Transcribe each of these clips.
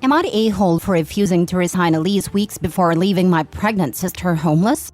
Am I the a-hole for refusing to resign a lease weeks before leaving my pregnant sister homeless?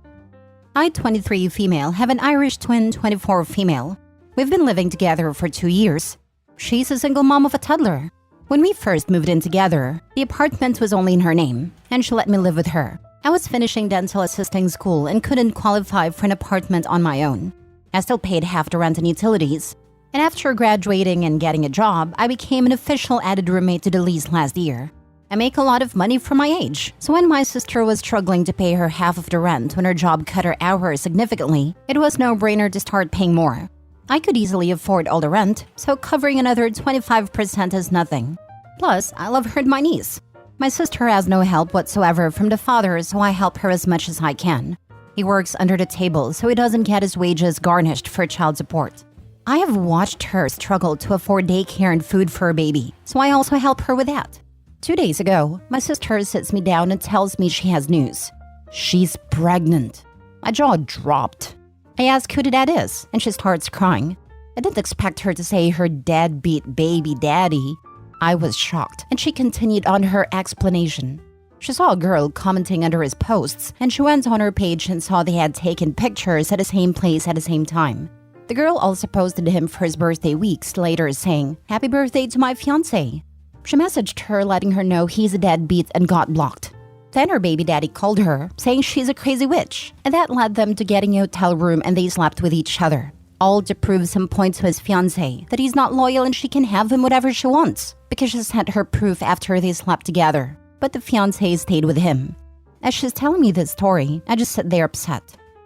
I, 23 female, have an Irish twin, 24 female. We've been living together for 2 years. She's a single mom of a toddler. When we first moved in together, the apartment was only in her name, and she let me live with her. I was finishing dental assisting school and couldn't qualify for an apartment on my own. I still paid half the rent and utilities. And after graduating and getting a job, I became an official added roommate to the lease last year. I make a lot of money for my age, so when my sister was struggling to pay her half of the rent when her job cut her hours significantly, it was no-brainer to start paying more. I could easily afford all the rent, so covering another 25% is nothing. Plus, I love her and my niece. My sister has no help whatsoever from the father, so I help her as much as I can. He works under the table, so he doesn't get his wages garnished for child support. I have watched her struggle to afford daycare and food for her baby, so I also help her with that. 2 days ago, my sister sits me down and tells me she has news. She's pregnant. My jaw dropped. I ask who the dad is, and she starts crying. I didn't expect her to say her deadbeat baby daddy. I was shocked, and she continued on her explanation. She saw a girl commenting under his posts, and she went on her page and saw they had taken pictures at the same place at the same time. The girl also posted him for his birthday weeks later saying, "Happy birthday to my fiancé." She messaged her letting her know he's a deadbeat and got blocked. Then her baby daddy called her, saying she's a crazy witch, and that led them to getting a hotel room and they slept with each other. All to prove some point to his fiancé that he's not loyal and she can have him whatever she wants, because she sent her proof after they slept together. But the fiancé stayed with him. As she's telling me this story, I just sit there upset.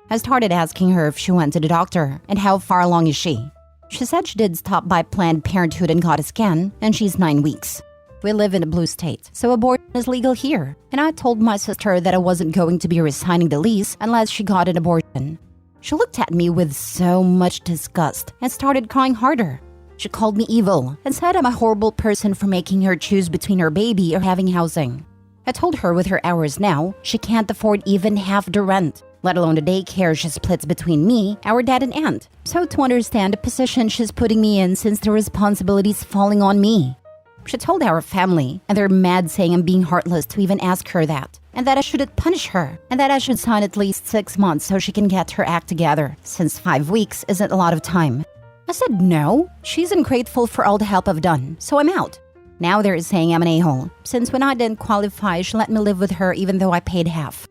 I started asking her if she went to the doctor and how far along is she. She said she did stop by Planned Parenthood and got a scan, and she's 9 weeks. We live in a blue state, so abortion is legal here, and I told my sister that I wasn't going to be resigning the lease unless she got an abortion. She looked at me with so much disgust and started crying harder. She called me evil and said I'm a horrible person for making her choose between her baby or having housing. I told her with her hours now, she can't afford even half the rent, let alone the daycare she splits between me, our dad and aunt. So to understand the position she's putting me in since the responsibility's falling on me. She told our family, and they're mad saying I'm being heartless to even ask her that, and that I shouldn't punish her, and that I should sign at least 6 months so she can get her act together, since 5 weeks isn't a lot of time. I said no, she's ungrateful for all the help I've done, so I'm out. Now they're saying I'm an a-hole, since when I didn't qualify, she let me live with her even though I paid half.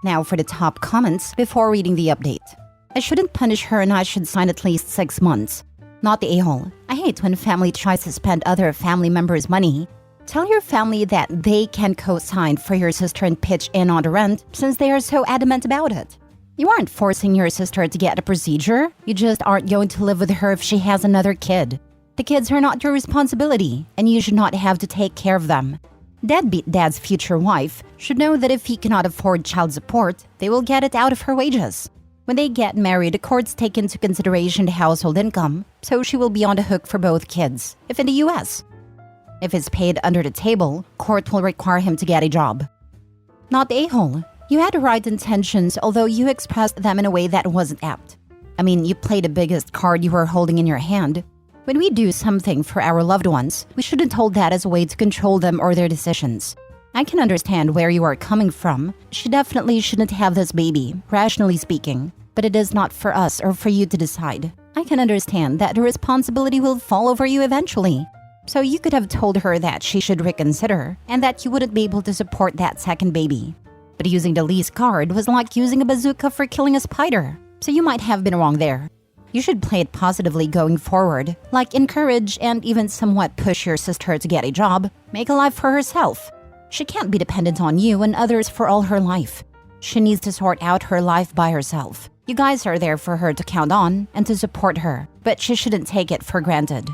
Now for the top comments before reading the update. I shouldn't punish her and I should sign at least 6 months. Not the a-hole. I hate when family tries to spend other family members' money. Tell your family that they can co-sign for your sister and pitch in on the rent since they are so adamant about it. You aren't forcing your sister to get a procedure. You just aren't going to live with her if she has another kid. The kids are not your responsibility, and you should not have to take care of them. Deadbeat dad's future wife should know that if he cannot afford child support, they will get it out of her wages. When they get married, the courts take into consideration the household income, so she will be on the hook for both kids, if in the US. If it's paid under the table, court will require him to get a job. Not the a-hole. You had the right intentions, although you expressed them in a way that wasn't apt. I mean, you played the biggest card you were holding in your hand. When we do something for our loved ones, we shouldn't hold that as a way to control them or their decisions. I can understand where you are coming from. She definitely shouldn't have this baby, rationally speaking. But it is not for us or for you to decide. I can understand that the responsibility will fall over you eventually. So you could have told her that she should reconsider and that you wouldn't be able to support that second baby. But using the lease card was like using a bazooka for killing a spider. So you might have been wrong there. You should play it positively going forward, like encourage and even somewhat push your sister to get a job, make a life for herself. She can't be dependent on you and others for all her life. She needs to sort out her life by herself. You guys are there for her to count on and to support her, but she shouldn't take it for granted.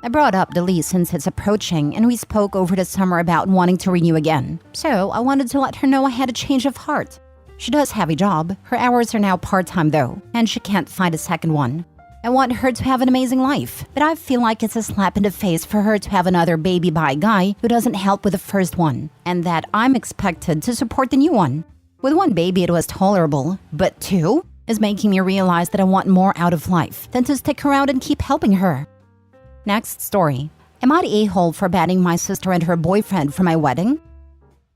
I brought up the lease since it's approaching and we spoke over the summer about wanting to renew again. So I wanted to let her know I had a change of heart. She does have a job, her hours are now part-time though, and she can't find a second one. I want her to have an amazing life, but I feel like it's a slap in the face for her to have another baby by a guy who doesn't help with the first one, and that I'm expected to support the new one. With 1 baby it was tolerable, but 2 is making me realize that I want more out of life than to stick around and keep helping her. Next story. Am I the a-hole for banning my sister and her boyfriend from my wedding?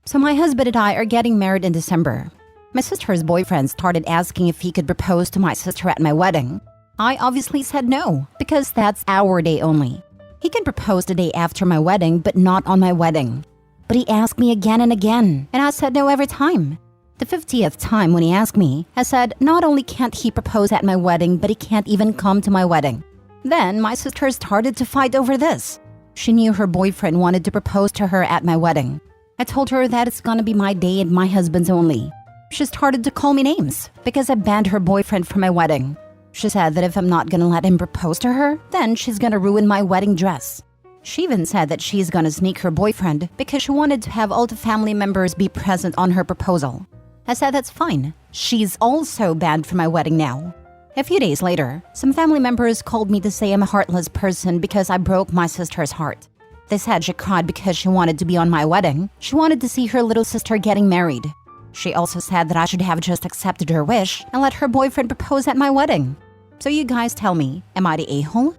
So my husband and I are getting married in December. My sister's boyfriend started asking if he could propose to my sister at my wedding. I obviously said no, because that's our day only. He can propose the day after my wedding, but not on my wedding. But he asked me again and again, and I said no every time. The 50th time when he asked me, I said not only can't he propose at my wedding, but he can't even come to my wedding. Then my sister started to fight over this. She knew her boyfriend wanted to propose to her at my wedding. I told her that it's gonna be my day and my husband's only. She started to call me names because I banned her boyfriend from my wedding. She said that if I'm not gonna let him propose to her, then she's gonna ruin my wedding dress. She even said that she's gonna sneak her boyfriend because she wanted to have all the family members be present on her proposal. I said that's fine. She's also banned from my wedding now. A few days later, some family members called me to say I'm a heartless person because I broke my sister's heart. They said she cried because she wanted to be on my wedding. She wanted to see her little sister getting married. She also said that I should have just accepted her wish and let her boyfriend propose at my wedding. So you guys tell me, am I the a-hole?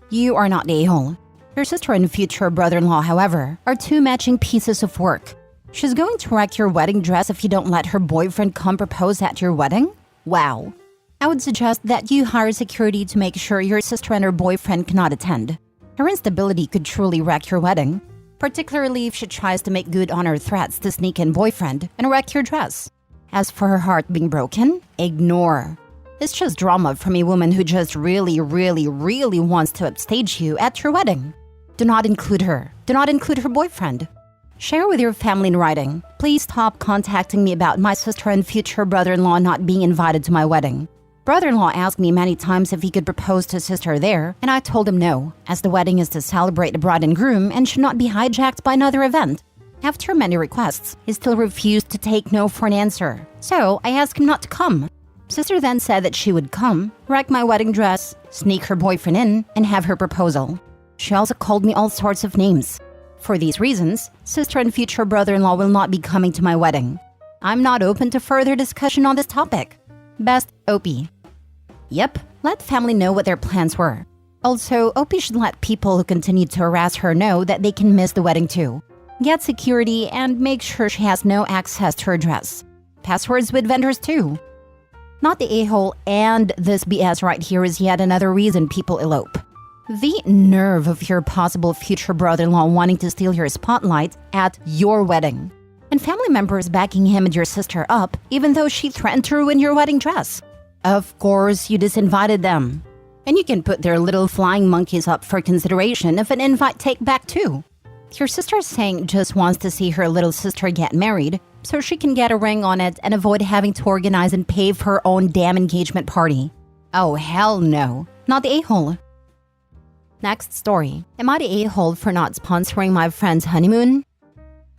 You are not the a-hole. Your sister and future brother-in-law, however, are two matching pieces of work. She's going to wreck your wedding dress if you don't let her boyfriend come propose at your wedding? Wow. I would suggest that you hire security to make sure your sister and her boyfriend cannot attend. Her instability could truly wreck your wedding, particularly if she tries to make good on her threats to sneak in boyfriend and wreck your dress. As for her heart being broken, ignore. It's just drama from a woman who just really wants to upstage you at your wedding. Do not include her. Do not include her boyfriend. Share with your family in writing. Please stop contacting me about my sister and future brother-in-law not being invited to my wedding. Brother-in-law asked me many times if he could propose to sister there, and I told him no, as the wedding is to celebrate the bride and groom and should not be hijacked by another event. After many requests, he still refused to take no for an answer, so I asked him not to come. Sister then said that she would come, wreck my wedding dress, sneak her boyfriend in, and have her proposal. She also called me all sorts of names. For these reasons, sister and future brother-in-law will not be coming to my wedding. I'm not open to further discussion on this topic. Best, Opie. Yep, let family know what their plans were. Also, Opie should let people who continue to harass her know that they can miss the wedding too. Get security and make sure she has no access to her dress. Passwords with vendors too. Not the a-hole, and this BS right here is yet another reason people elope. The nerve of your possible future brother-in-law wanting to steal your spotlight at your wedding. And family members backing him and your sister up even though she threatened to ruin your wedding dress. Of course, you disinvited them. And you can put their little flying monkeys up for consideration of an invite take back too. Your sister is saying just wants to see her little sister get married so she can get a ring on it and avoid having to organize and pay for her own damn engagement party. Oh hell no, not the a-hole. Next story. Am I the a-hole for not sponsoring my friend's honeymoon?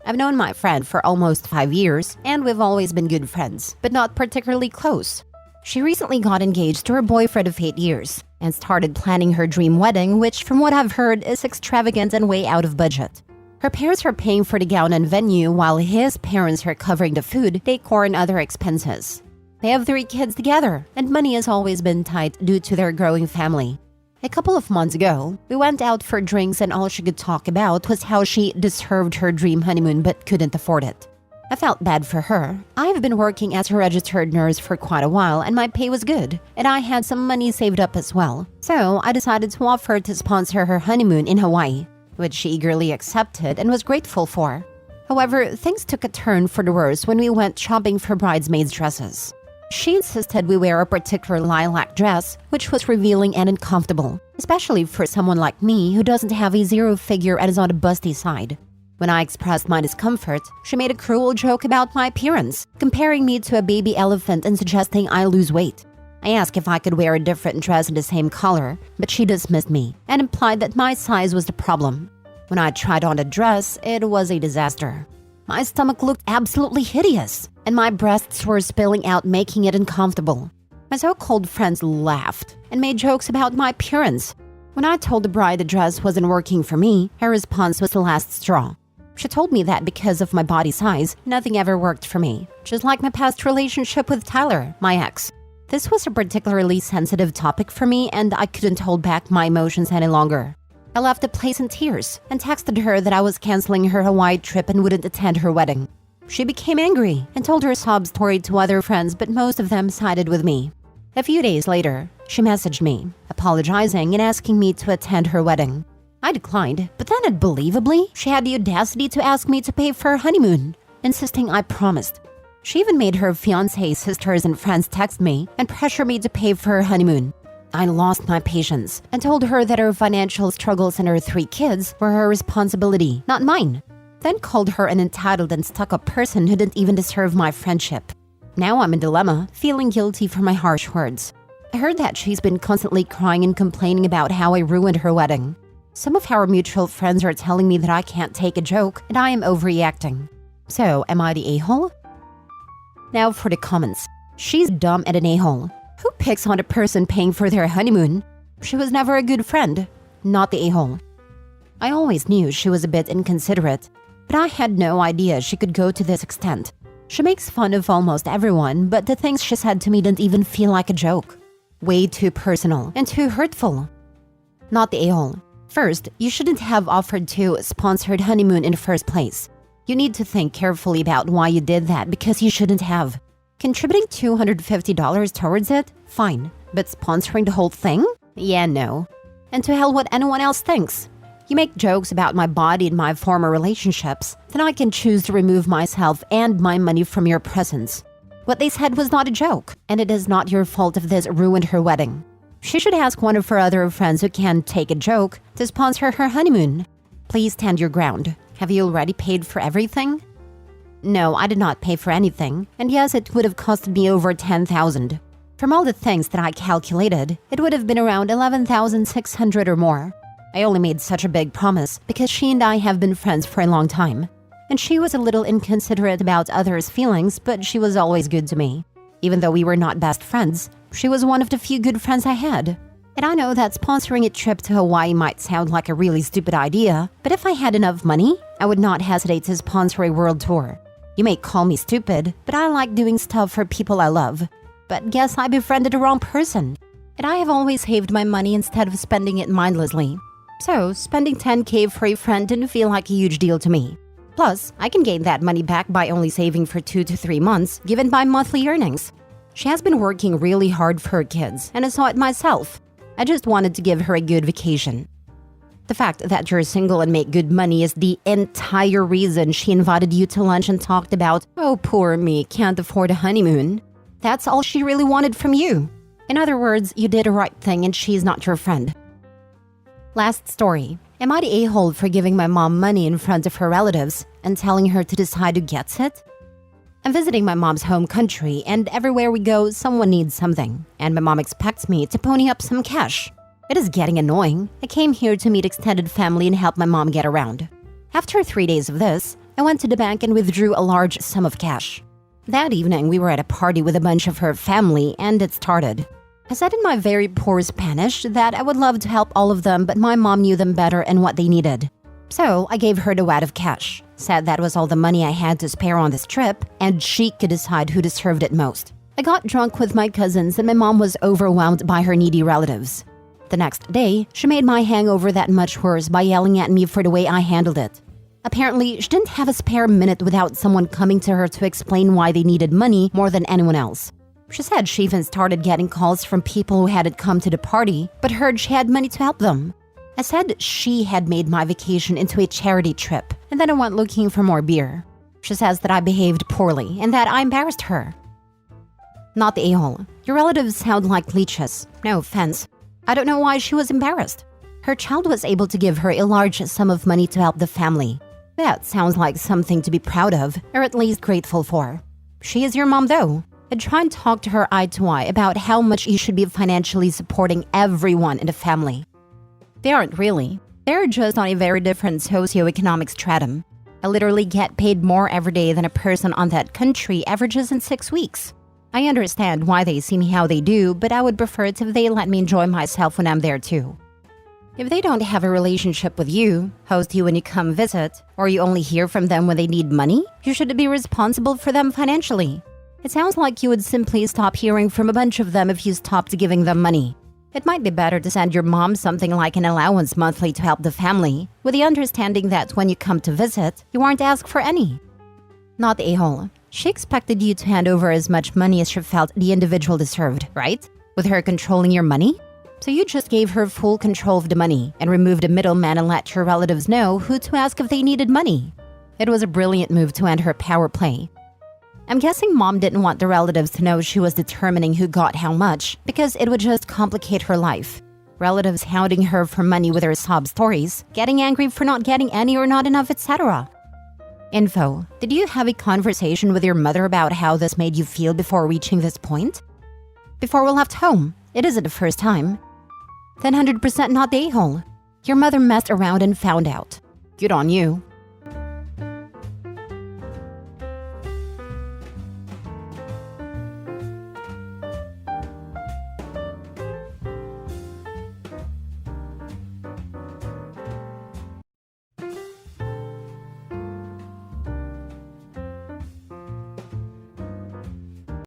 I've known my friend for almost 5 years, and we've always been good friends, but not particularly close. She recently got engaged to her boyfriend of 8 years, and started planning her dream wedding, which from what I've heard is extravagant and way out of budget. Her parents are paying for the gown and venue, while his parents are covering the food, decor, and other expenses. They have 3 kids together, and money has always been tight due to their growing family. A couple of months ago, we went out for drinks and all she could talk about was how she deserved her dream honeymoon but couldn't afford it. I felt bad for her. I've been working as a registered nurse for quite a while and my pay was good, and I had some money saved up as well. So I decided to offer to sponsor her honeymoon in Hawaii, which she eagerly accepted and was grateful for. However, things took a turn for the worse when we went shopping for bridesmaids' dresses. She insisted we wear a particular lilac dress, which was revealing and uncomfortable, especially for someone like me who doesn't have a 0 figure and is on the busty side. When I expressed my discomfort, she made a cruel joke about my appearance, comparing me to a baby elephant and suggesting I lose weight. I asked if I could wear a different dress in the same color, but she dismissed me and implied that my size was the problem. When I tried on the dress, it was a disaster. My stomach looked absolutely hideous, and my breasts were spilling out, making it uncomfortable. My so-called friends laughed and made jokes about my appearance. When I told the bride the dress wasn't working for me, her response was the last straw. She told me that because of my body size, nothing ever worked for me, just like my past relationship with Tyler, my ex. This was a particularly sensitive topic for me, and I couldn't hold back my emotions any longer. I left the place in tears and texted her that I was canceling her Hawaii trip and wouldn't attend her wedding. She became angry and told her sob story to other friends, but most of them sided with me. A few days later, she messaged me, apologizing and asking me to attend her wedding. I declined, but then unbelievably, she had the audacity to ask me to pay for her honeymoon, insisting I promised. She even made her fiancé sisters and friends text me and pressure me to pay for her honeymoon. I lost my patience and told her that her financial struggles and her 3 kids were her responsibility, not mine. Then called her an entitled and stuck-up person who didn't even deserve my friendship. Now I'm in a dilemma, feeling guilty for my harsh words. I heard that she's been constantly crying and complaining about how I ruined her wedding. Some of our mutual friends are telling me that I can't take a joke and I am overreacting. So, am I the a-hole? Now for the comments. She's dumb and an a-hole. Who picks on a person paying for their honeymoon? She was never a good friend. Not the a-hole. I always knew she was a bit inconsiderate, but I had no idea she could go to this extent. She makes fun of almost everyone, but the things she said to me didn't even feel like a joke. Way too personal and too hurtful. Not the a-hole. First, you shouldn't have offered to sponsored honeymoon in the first place. You need to think carefully about why you did that because you shouldn't have. Contributing $250 towards it? Fine. But sponsoring the whole thing? Yeah, no. And to hell what anyone else thinks. You make jokes about my body and my former relationships, then I can choose to remove myself and my money from your presence. What they said was not a joke, and it is not your fault if this ruined her wedding. She should ask one of her other friends who can take a joke to sponsor her honeymoon. Please stand your ground. Have you already paid for everything? No, I did not pay for anything, and yes, it would have costed me over $10,000. From all the things that I calculated, it would have been around $11,600 or more. I only made such a big promise because she and I have been friends for a long time. And she was a little inconsiderate about others' feelings, but she was always good to me. Even though we were not best friends, she was one of the few good friends I had. And I know that sponsoring a trip to Hawaii might sound like a really stupid idea, but if I had enough money, I would not hesitate to sponsor a world tour. You may call me stupid, but I like doing stuff for people I love. But guess I befriended the wrong person. And I have always saved my money instead of spending it mindlessly. So, spending $10K for a friend didn't feel like a huge deal to me. Plus, I can gain that money back by only saving for 2 to 3 months, given my monthly earnings. She has been working really hard for her kids, and I saw it myself. I just wanted to give her a good vacation. The fact that you're single and make good money is the entire reason she invited you to lunch and talked about, oh, poor me, can't afford a honeymoon. That's all she really wanted from you. In other words, you did the right thing and she's not your friend. Last story. Am I the a-hole for giving my mom money in front of her relatives and telling her to decide who gets it? I'm visiting my mom's home country, and everywhere we go, someone needs something, and my mom expects me to pony up some cash. It is getting annoying. I came here to meet extended family and help my mom get around. After 3 days of this, I went to the bank and withdrew a large sum of cash. That evening, we were at a party with a bunch of her family, and it started. I said in my very poor Spanish that I would love to help all of them, but my mom knew them better and what they needed. So I gave her the wad of cash, said that was all the money I had to spare on this trip, and she could decide who deserved it most. I got drunk with my cousins and my mom was overwhelmed by her needy relatives. The next day, she made my hangover that much worse by yelling at me for the way I handled it. Apparently, she didn't have a spare minute without someone coming to her to explain why they needed money more than anyone else. She said she even started getting calls from people who hadn't come to the party, but heard she had money to help them. I said she had made my vacation into a charity trip, and then I went looking for more beer. She says that I behaved poorly and that I embarrassed her. Not the a-hole. Your relatives sound like leeches. No offense. I don't know why she was embarrassed. Her child was able to give her a large sum of money to help the family. That sounds like something to be proud of, or at least grateful for. She is your mom though. I'd try and talk to her eye to eye about how much you should be financially supporting everyone in the family. They aren't really. They're just on a very different socioeconomic stratum. I literally get paid more every day than a person on that country averages in 6 weeks. I understand why they see me how they do, but I would prefer it if they let me enjoy myself when I'm there too. If they don't have a relationship with you, host you when you come visit, or you only hear from them when they need money, you should be responsible for them financially. It sounds like you would simply stop hearing from a bunch of them if you stopped giving them money. It might be better to send your mom something like an allowance monthly to help the family, with the understanding that when you come to visit, you aren't asked for any. Not the a-hole. She expected you to hand over as much money as she felt the individual deserved, right? With her controlling your money? So you just gave her full control of the money and removed the middleman and let your relatives know who to ask if they needed money. It was a brilliant move to end her power play. I'm guessing mom didn't want the relatives to know she was determining who got how much because it would just complicate her life. Relatives hounding her for money with her sob stories, getting angry for not getting any or not enough, etc. Info: did you have a conversation with your mother about how this made you feel before reaching this point? Before we left home, it isn't the first time. Then 100% not the a-hole. Your mother messed around and found out. Good on you.